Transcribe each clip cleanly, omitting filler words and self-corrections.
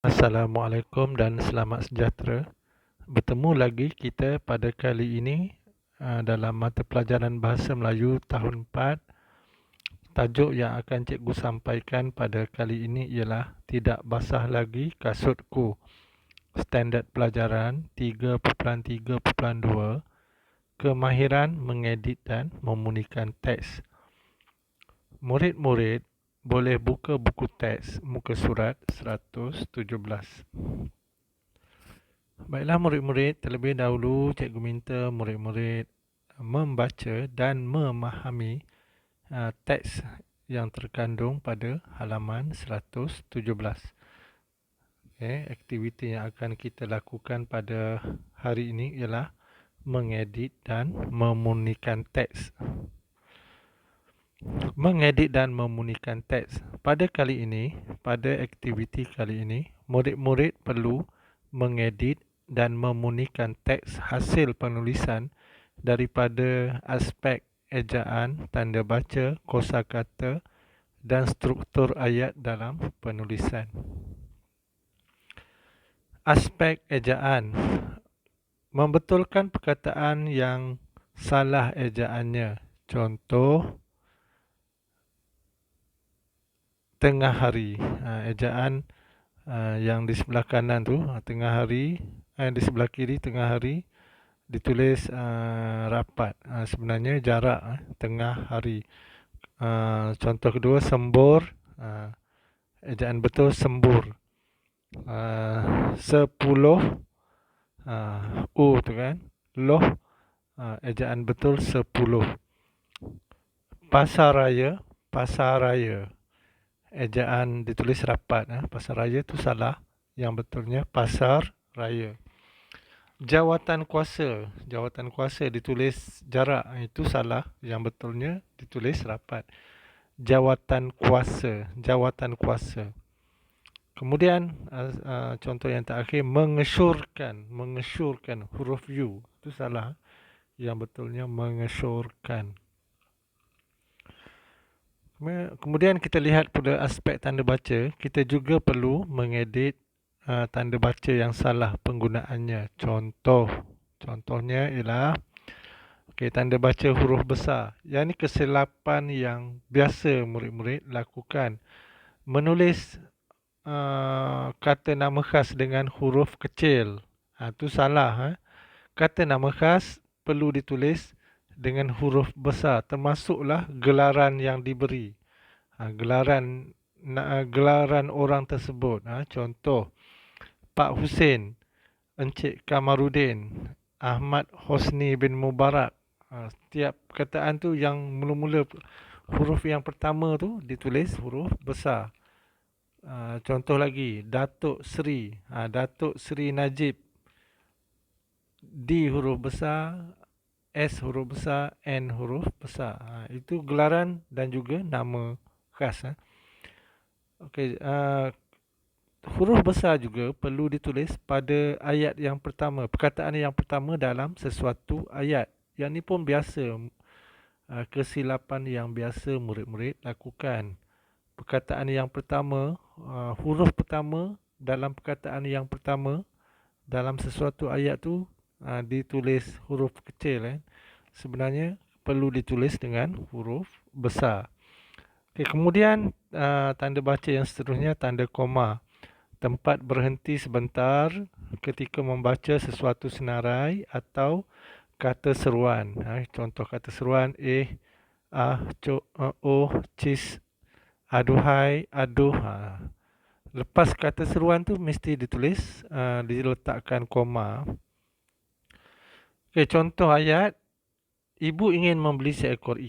Assalamualaikum dan selamat sejahtera. Bertemu lagi kita pada kali ini dalam mata pelajaran Bahasa Melayu tahun 4. Tajuk yang akan cikgu sampaikan pada kali ini ialah Tidak Basah Lagi Kasutku. Standard pelajaran 3.3.2 Kemahiran mengedit dan memunikan teks. Murid-murid boleh buka buku teks muka surat 117. Baiklah murid-murid, terlebih dahulu cikgu minta murid-murid membaca dan memahami teks yang terkandung pada halaman 117. Aktiviti yang akan kita lakukan pada hari ini ialah mengedit dan memunikan teks. Mengedit dan memunikan teks. Pada kali ini, pada aktiviti kali ini, murid-murid perlu mengedit dan memunikan teks hasil penulisan daripada aspek ejaan, tanda baca, kosakata dan struktur ayat dalam penulisan. Aspek ejaan. Membetulkan perkataan yang salah ejaannya. Contoh, tengah hari. Ejaan yang di sebelah kanan tu, tengah hari, di sebelah kiri tengah hari, ditulis rapat. Sebenarnya jarak, tengah hari. Contoh kedua, sembur. Ejaan betul sembur. 10 U tu kan. Loh, ejaan betul 10. Pasar raya, pasar raya. Ejaan ditulis rapat. Pasar raya tu salah. Yang betulnya pasar raya. Jawatan kuasa. Jawatan kuasa ditulis jarak. Itu salah. Yang betulnya ditulis rapat. Jawatan kuasa. Jawatan kuasa. Kemudian contoh yang terakhir, mengesyorkan. Mengesyorkan. Huruf U. Itu salah. Yang betulnya mengesyorkan. Kemudian kita lihat pada aspek tanda baca. Kita juga perlu mengedit tanda baca yang salah penggunaannya. Contohnya ialah tanda baca huruf besar. Yang ini kesilapan yang biasa murid-murid lakukan. Menulis kata nama khas dengan huruf kecil. Itu salah. Kata nama khas perlu ditulis dengan huruf besar. Termasuklah gelaran yang diberi. Gelaran orang tersebut. Contoh, Pak Husin, Encik Kamarudin, Ahmad Hosni bin Mubarak. Setiap perkataan tu yang mula-mula huruf yang pertama tu ditulis huruf besar. Contoh lagi, Datuk Seri. Datuk Seri Najib. D huruf besar, S huruf besar, N huruf besar. Itu gelaran dan juga nama khas. Huruf besar juga perlu ditulis pada ayat yang pertama. Perkataan yang pertama dalam sesuatu ayat. Yang ni pun biasa. Kesilapan yang biasa murid-murid lakukan. Perkataan yang pertama, huruf pertama dalam perkataan yang pertama dalam sesuatu ayat tu ditulis huruf kecil. Sebenarnya perlu ditulis dengan huruf besar. Kemudian tanda baca yang seterusnya, tanda koma. Tempat berhenti sebentar ketika membaca sesuatu senarai atau kata seruan. Contoh kata seruan, cis, aduhai, aduh. Lepas kata seruan tu mesti ditulis, diletakkan koma. Contoh ayat, ibu ingin membeli seekor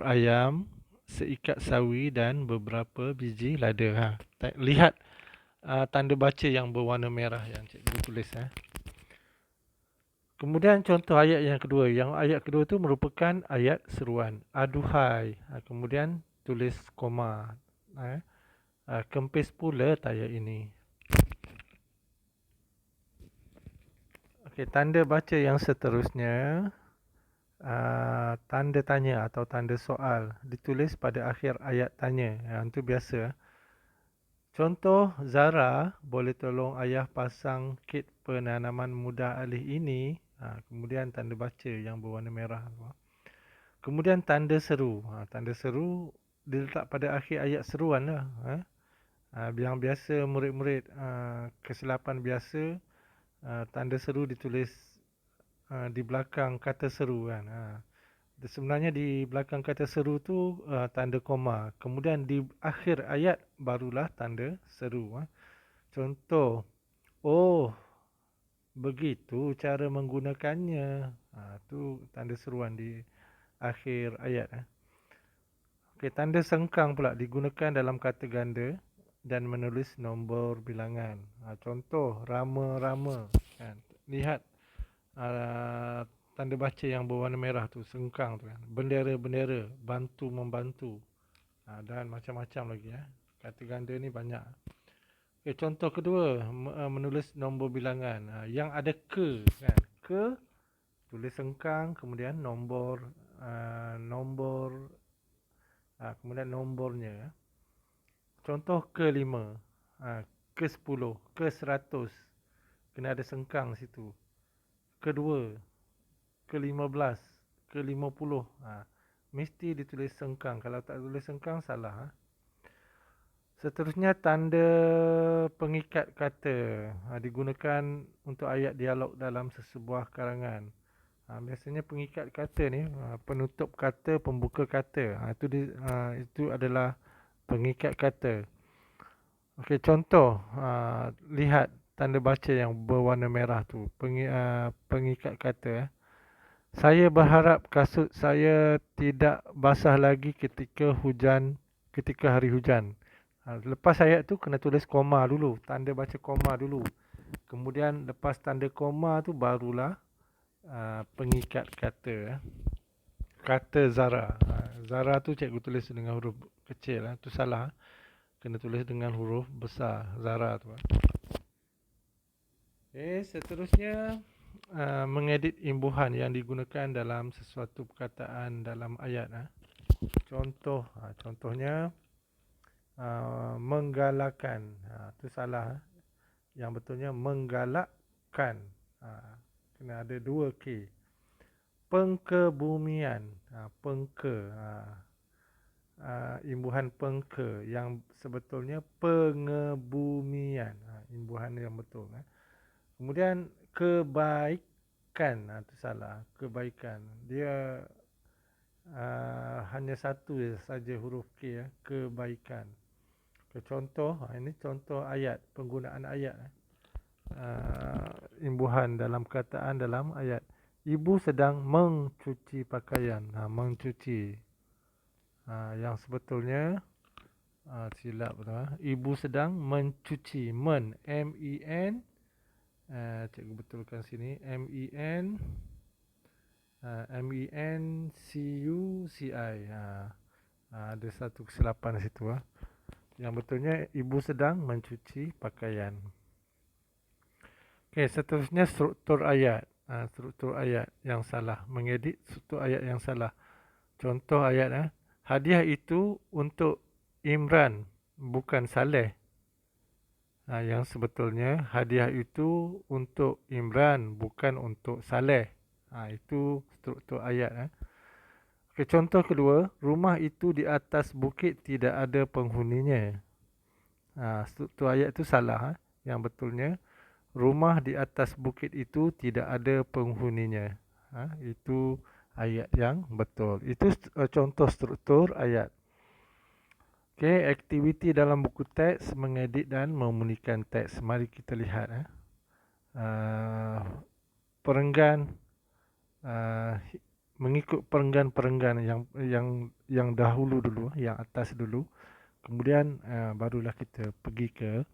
ayam, seikat sawi dan beberapa biji lada. Lihat tanda baca yang berwarna merah yang cikgu tulis. Kemudian contoh ayat yang kedua. Yang ayat kedua tu merupakan ayat seruan. Aduhai. Kemudian tulis koma. Kempis pula ayat ini. Tanda baca yang seterusnya. Tanda tanya atau tanda soal ditulis pada akhir ayat tanya. Yang itu biasa. Contoh, Zara boleh tolong ayah pasang kit penanaman mudah alih ini. Kemudian tanda baca yang berwarna merah. Kemudian tanda seru. Tanda seru diletak pada akhir ayat seruan lah. Yang biasa murid-murid kesilapan biasa, tanda seru ditulis di belakang kata seru kan. Sebenarnya di belakang kata seru tu tanda koma. Kemudian di akhir ayat barulah tanda seru. Contoh, oh begitu cara menggunakannya. Tu tanda seruan di akhir ayat. Okey, tanda sengkang pula digunakan dalam kata ganda dan menulis nombor bilangan. Contoh, rama-rama. Kan? Lihat tanda baca yang berwarna merah tu, sengkang tu kan. Bendera-bendera, bantu-membantu. Dan macam-macam lagi. Kata ganda ni banyak. Okay, contoh kedua, menulis nombor bilangan. Yang ada ke kan. Ke, tulis sengkang, kemudian nombor, kemudian nombornya. Contoh ke-5, ke-10, ke-100. Kena ada sengkang situ. Kedua, ke-15, ke-50. Mesti ditulis sengkang. Kalau tak tulis sengkang, salah. Seterusnya, tanda pengikat kata. Digunakan untuk ayat dialog dalam sesebuah karangan. Biasanya pengikat kata ni, penutup kata, pembuka kata. Itu adalah pengikat kata. Okey, contoh, lihat tanda baca yang berwarna merah tu, pengikat kata. Saya berharap kasut saya tidak basah lagi ketika hari hujan. Lepas ayat tu kena tulis koma dulu, tanda baca koma dulu. Kemudian lepas tanda koma tu barulah pengikat kata. Kata Zara. Zara tu cikgu tulis dengan huruf kecil, tu salah. Kena tulis dengan huruf besar, Zara tu. Seterusnya, mengedit imbuhan yang digunakan dalam sesuatu perkataan dalam ayat. Contohnya, menggalakkan. Tu salah. Yang betulnya menggalakkan. Kena ada 2 K. Pengkebumian. Imbuhan pengke yang sebetulnya pengebumian. Imbuhan yang betul. Kemudian kebaikan. Itu salah. Kebaikan. Dia hanya satu saja huruf K. Kebaikan. Contoh. Ini contoh ayat. Penggunaan ayat. Imbuhan dalam kataan dalam ayat. Ibu sedang mencuci pakaian. Mencuci. Yang sebetulnya silap betul. Ibu sedang mencuci. M-E-N. Cikgu betulkan sini. M-E-N-C-U-C-I. Ada satu kesilapan situ. Yang betulnya ibu sedang mencuci pakaian. Okey, seterusnya struktur ayat. Struktur ayat yang salah. Mengedit struktur ayat yang salah. Contoh ayat. Hadiah itu untuk Imran, bukan Saleh. Yang sebetulnya hadiah itu untuk Imran, bukan untuk Saleh. Itu struktur ayat. Okay, contoh kedua, rumah itu di atas bukit tidak ada penghuninya. Struktur ayat itu salah. Yang betulnya, rumah di atas bukit itu tidak ada penghuninya. Itu ayat yang betul. Itu contoh struktur ayat. Okey, aktiviti dalam buku teks, mengedit dan memunikan teks. Mari kita lihat. Perenggan, mengikut perenggan-perenggan yang dahulu dulu, yang atas dulu. Kemudian barulah kita pergi ke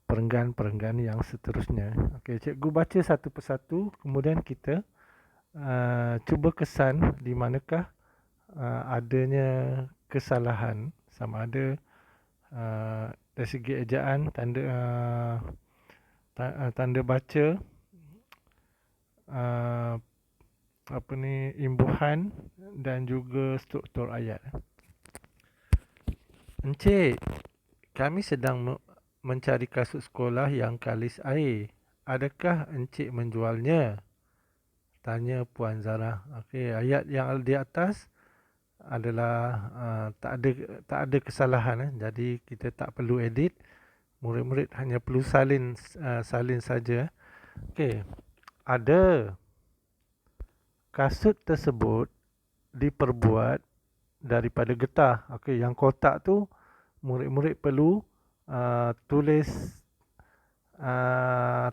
perenggan-perenggan yang seterusnya. Okey, cikgu baca satu persatu, kemudian kita cuba kesan di manakah adanya kesalahan, sama ada dari segi ejaan, tanda baca, imbuhan dan juga struktur ayat. Encik, kami sedang mencari kasut sekolah yang kalis air. Adakah Encik menjualnya? Tanya Puan Zara. Okey, ayat yang di atas adalah tak ada kesalahan. Jadi kita tak perlu edit. Murid-murid hanya perlu salin saja. Okey, ada kasut tersebut diperbuat daripada getah. Okey, yang kotak tu murid-murid perlu tulis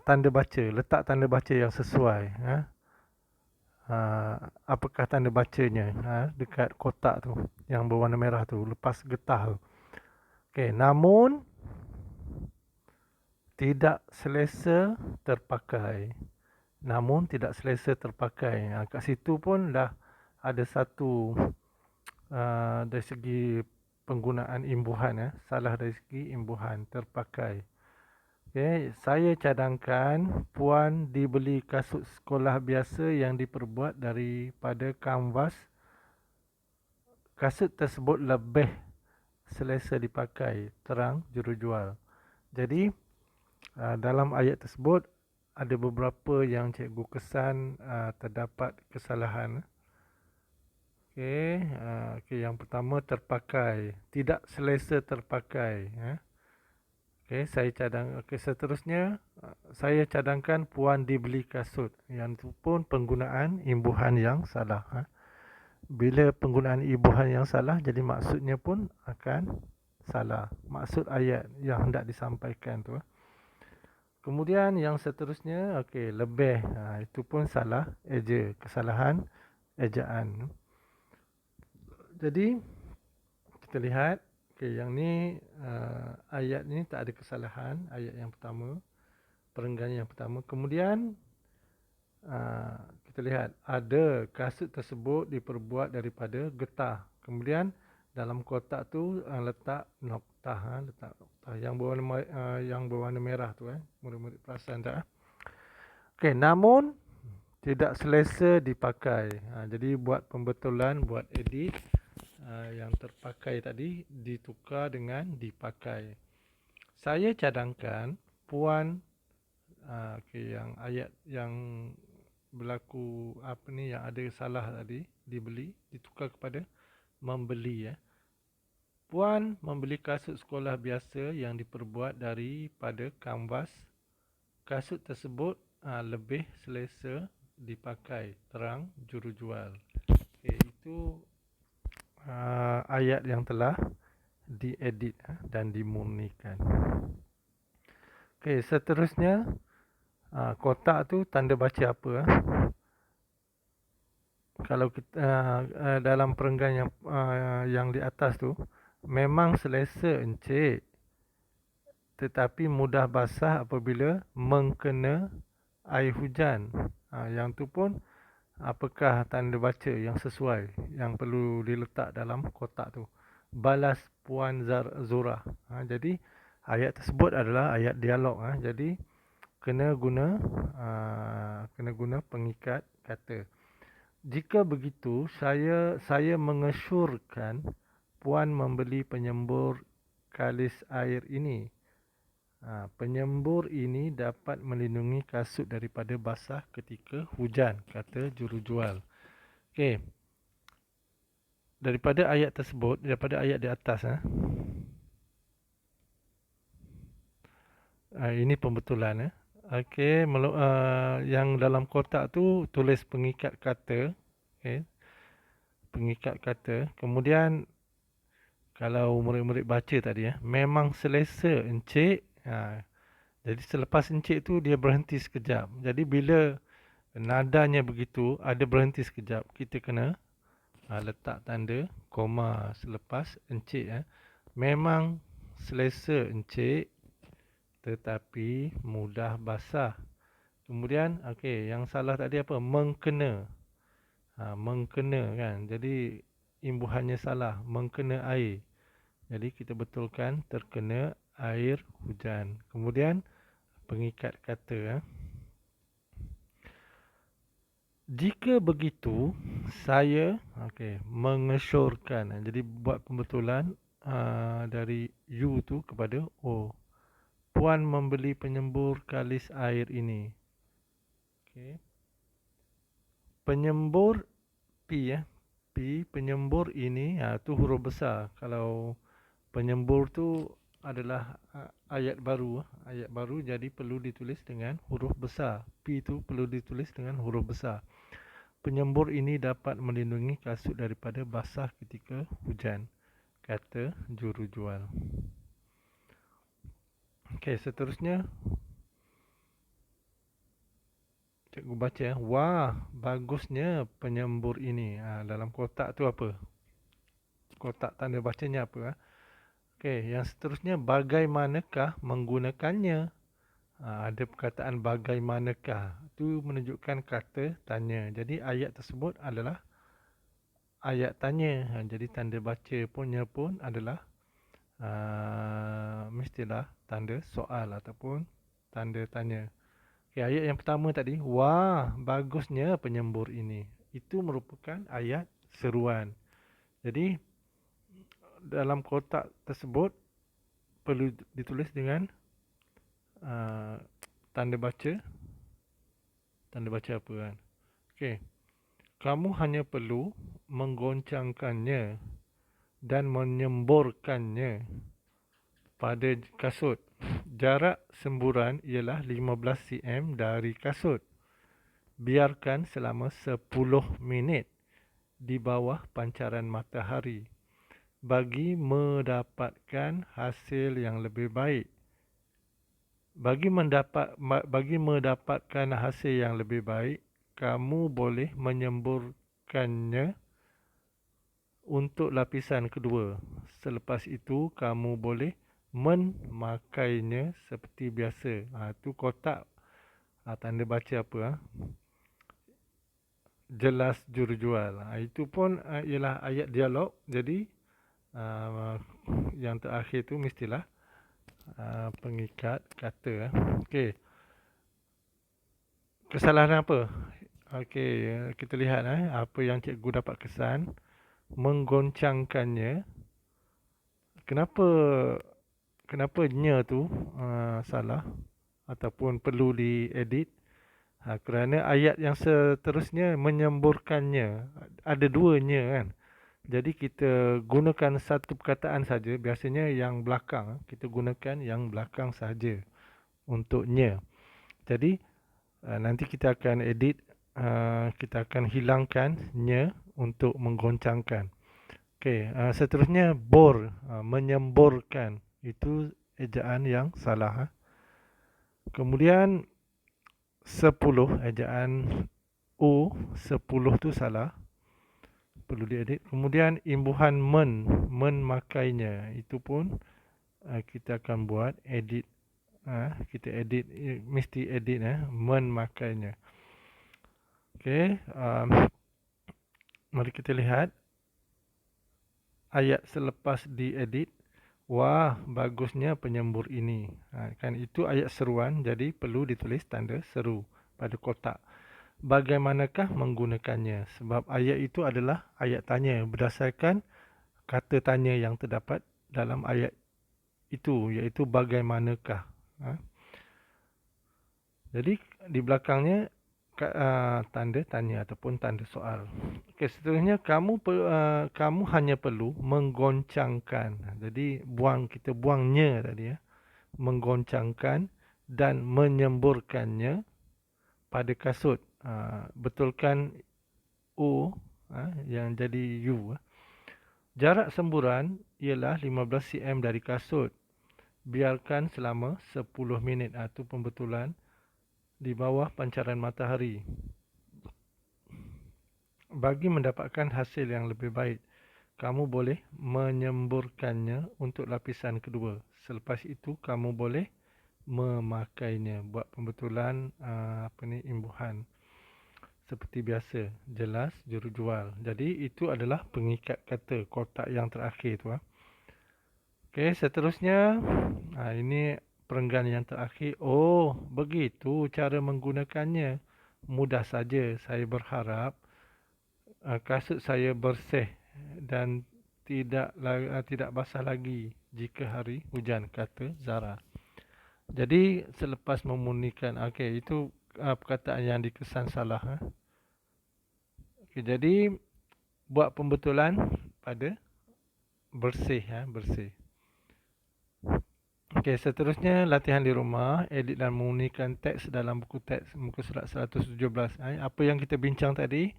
tanda baca, letak tanda baca yang sesuai. Apakah tanda bacanya dekat kotak tu yang berwarna merah tu lepas getah tu. Okey, namun tidak selesa terpakai. Namun tidak selesa terpakai. Kat situ pun dah ada satu dari segi penggunaan imbuhan, salah dari segi imbuhan terpakai. Okay, saya cadangkan Puan dibeli kasut sekolah biasa yang diperbuat daripada kanvas. Kasut tersebut lebih selesa dipakai, terang jurujual. Jadi dalam ayat tersebut ada beberapa yang cikgu kesan terdapat kesalahan. Okey, yang pertama terpakai, tidak selesa terpakai. Okey, seterusnya saya cadangkan Puan dibeli kasut. Yang itu pun penggunaan imbuhan yang salah. Bila penggunaan imbuhan yang salah, jadi maksudnya pun akan salah. Maksud ayat yang hendak disampaikan tu. Kemudian yang seterusnya, okey, lebih. Itu pun salah kesalahan ejaan. Jadi kita lihat, okey, yang ni ayat ni tak ada kesalahan, ayat yang pertama, perenggan yang pertama. Kemudian kita lihat ada kasut tersebut diperbuat daripada getah. Kemudian dalam kotak tu letak noktah, yang berwarna merah tu, murid-murid perasan tak? Okey, namun tidak selesa dipakai. Jadi buat pembetulan, buat edit. Yang terpakai tadi ditukar dengan dipakai. Saya cadangkan Puan yang ayat yang berlaku yang ada salah tadi, dibeli ditukar kepada membeli. Puan membeli kasut sekolah biasa yang diperbuat daripada kanvas. Kasut tersebut lebih selesa dipakai, terang jurujual. Okay, itu ayat yang telah diedit dan dimurnikan. Okey, seterusnya kotak tu tanda baca apa? Kalau kita dalam perenggan yang di atas tu memang selesa Encik, tetapi mudah basah apabila mengkena air hujan. Yang tu pun apakah tanda baca yang sesuai yang perlu diletak dalam kotak tu? Balas Puan Zura. Jadi ayat tersebut adalah ayat dialog. Jadi kena guna pengikat kata. Jika begitu, saya mengesyorkan Puan membeli penyembur kalis air ini. Penyembur ini dapat melindungi kasut daripada basah ketika hujan, kata jurujual. Okey. Daripada ayat tersebut, daripada ayat di atas, ini pembetulan. Okey, yang dalam kotak tu tulis pengikat kata. Okey. Pengikat kata. Kemudian kalau murid-murid baca tadi, memang selesa Encik. Jadi selepas Encik tu dia berhenti sekejap. Jadi bila nadanya begitu, ada berhenti sekejap, kita kena letak tanda koma selepas Encik. Memang selesa Encik, tetapi mudah basah. Kemudian yang salah tadi apa? Mengkena. Mengkena kan. Jadi imbuhannya salah, mengkena air. Jadi kita betulkan terkena air hujan. Kemudian pengikat kata. Jika begitu, saya mengesyorkan. Jadi buat pembetulan dari U tu kepada O. Puan membeli penyembur kalis air ini. Okey. Penyembur P ya. P, penyembur ini, tu huruf besar. Kalau penyembur tu adalah ayat baru. Ayat baru jadi perlu ditulis dengan huruf besar. P tu perlu ditulis dengan huruf besar. Penyembur ini dapat melindungi kasut daripada basah ketika hujan, kata jurujual. Okey, seterusnya cikgu baca ya. Wah, bagusnya penyembur ini. Dalam kotak tu apa? Kotak tanda bacanya apa? Okey, yang seterusnya bagaimanakah menggunakannya? Ada perkataan bagaimanakah. Itu menunjukkan kata tanya. Jadi ayat tersebut adalah ayat tanya. Jadi tanda baca punya pun adalah mestilah tanda soal ataupun tanda tanya. Okay, ayat yang pertama tadi, wah bagusnya penyembur ini. Itu merupakan ayat seruan. Jadi dalam kotak tersebut perlu ditulis dengan tanda baca. Tanda baca apa kan? Okey. Kamu hanya perlu menggoncangkannya dan menyemburkannya pada kasut. Jarak semburan ialah 15 cm dari kasut. Biarkan selama 10 minit di bawah pancaran matahari bagi mendapatkan hasil yang lebih baik. Bagi mendapatkan hasil yang lebih baik, kamu boleh menyemburkannya untuk lapisan kedua. Selepas itu, kamu boleh memakainya seperti biasa. Itu kotak tanda baca apa? Jelas jurujual. Itu pun ialah ayat dialog. Jadi, yang terakhir tu mestilah pengikat kata. Okey. Kesalahan apa? Okey, kita lihat apa yang cikgu dapat kesan. Menggoncangkannya. Kenapa nya tu salah ataupun perlu diedit? Kerana ayat yang seterusnya menyemburkannya. Ada dua nya kan. Jadi kita gunakan satu perkataan saja. Biasanya yang belakang. Kita gunakan yang belakang saja untuk nya. Jadi nanti kita akan edit. Kita akan hilangkan nya untuk menggoncangkan. Okey, seterusnya bor. Menyemburkan. Itu ejaan yang salah. Kemudian 10, ejaan O 10 tu salah, perlu diedit. Kemudian imbuhan memakainya, itu pun kita akan buat edit. Kita edit, mesti edit memakainya. Okey, mari kita lihat ayat selepas diedit. Wah, bagusnya penyembur ini. Kan itu ayat seruan, jadi perlu ditulis tanda seru pada kotak. Bagaimanakah menggunakannya? Sebab ayat itu adalah ayat tanya berdasarkan kata tanya yang terdapat dalam ayat itu, iaitu bagaimanakah. Jadi di belakangnya tanda tanya ataupun tanda soal. Okey, seterusnya kamu hanya perlu menggoncangkan. Jadi kita buangnya tadi menggoncangkan dan menyemburkannya pada kasut. Betulkan O yang jadi U. Jarak semburan ialah 15 cm dari kasut. Biarkan selama 10 minit. Itu pembetulan di bawah pancaran matahari. Bagi mendapatkan hasil yang lebih baik, kamu boleh menyemburkannya untuk lapisan kedua. Selepas itu, kamu boleh memakainya. Buat pembetulan imbuhan. Seperti biasa, jelas jurujual. Jadi, itu adalah pengikat kata, kotak yang terakhir tu. Okey, seterusnya, ini perenggan yang terakhir. Oh, begitu cara menggunakannya. Mudah saja. Saya berharap kasut saya bersih dan tidak basah lagi jika hari hujan, kata Zara. Jadi selepas memunikan, okey, itu perkataan yang dikesan salah. Okey, jadi buat pembetulan pada bersih, bersih. Okey, seterusnya latihan di rumah, edit dan memunikan teks dalam buku teks muka surat 117. Apa yang kita bincang tadi,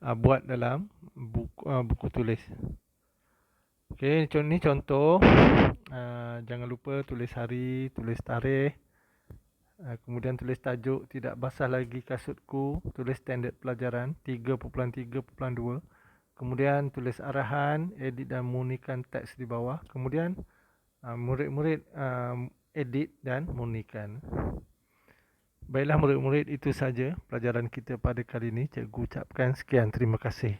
buat dalam buku tulis. Okey, ni contoh. Jangan lupa tulis hari, tulis tarikh. Kemudian tulis tajuk tidak basah lagi kasutku, tulis standard pelajaran 3.3.2. Kemudian tulis arahan, edit dan munikan teks di bawah. Kemudian murid-murid edit dan munikan. Baiklah murid-murid, itu saja pelajaran kita pada kali ini. Cikgu ucapkan sekian, terima kasih.